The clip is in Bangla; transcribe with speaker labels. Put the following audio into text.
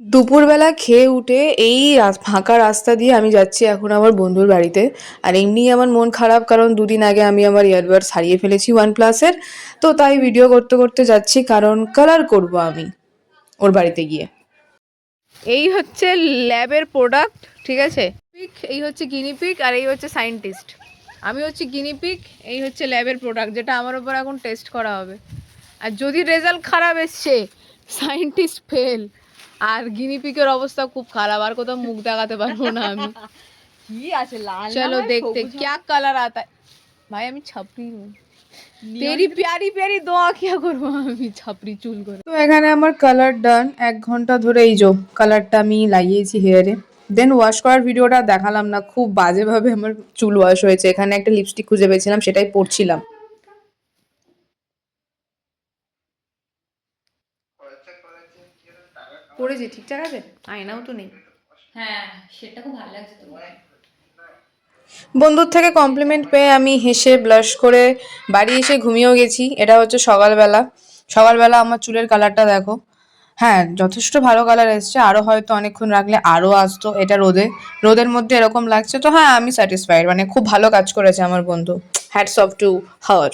Speaker 1: দুপুরবেলা খেয়ে উঠে এই ফাঁকা রাস্তা দিয়ে আমি যাচ্ছি এখন আমার বন্ধুর বাড়িতে। আর এমনি আমার মন খারাপ, কারণ দুদিন আগে আমি আমার ইয়ারবাডস হারিয়ে ফেলেছি OnePlus-এর। তো তাই ভিডিও করতে করতে যাচ্ছি, কারণ কালার করব আমি ওর বাড়িতে গিয়ে। এই হচ্ছে ল্যাবের প্রোডাক্ট, ঠিক আছে? এই হচ্ছে গিনিপিক আর এই হচ্ছে সায়েন্টিস্ট। আমি হচ্ছে গিনিপিক, এই হচ্ছে ল্যাবের প্রোডাক্ট যেটা আমার উপর এখন টেস্ট করা হবে। আর যদি রেজাল্ট খারাপ এসছে, সায়েন্টিস্ট ফেল, আর গিনিপিকের অবস্থা খুব খারাপ, আর কোথাও মুখ দেখাতে পারবো না আমি।
Speaker 2: কি আছে লাল?
Speaker 1: চলো দেখতে क्या कलर आता है। ভাই আমি ছাপরি हूँ, তেরি প্যারি প্যারি দোয়া কিয়া করবো আমি ছাপরি চুল করে। তো এখানে আমার কালার ডান, 1 ঘন্টা ধরে এই যে কালারটা আমি লাগিয়েছি হেয়ারে। দেন ওয়াশ করার ভিডিওটা দেখালাম না, খুব বাজেভাবে আমার চুল ওয়াশ হয়েছে। এখানে একটা লিপস্টিক খুঁজে পেয়েছিলাম, সেটাই পরছিলাম। পরেছি ঠিকঠাক আছে, আয়নাও তো নেই।
Speaker 2: হ্যাঁ, সেটা খুব ভালো লাগছে তোমার।
Speaker 1: বন্ধুর থেকে কমপ্লিমেন্ট পেয়ে আমি হেসে ব্লাশ করে বাড়ি এসে ঘুমিয়েও গেছি। এটা হচ্ছে সকালবেলা। সকালবেলা আমার চুলের কালারটা দেখো। হ্যাঁ, যথেষ্ট ভালো কালার এসছে, আরও হয়তো অনেকক্ষণ রাখলে আরও আসতো। এটা রোদের মধ্যে এরকম লাগছে, তো হ্যাঁ আমি স্যাটিসফাইড, মানে খুব ভালো কাজ করেছে আমার বন্ধু। Hats off to her.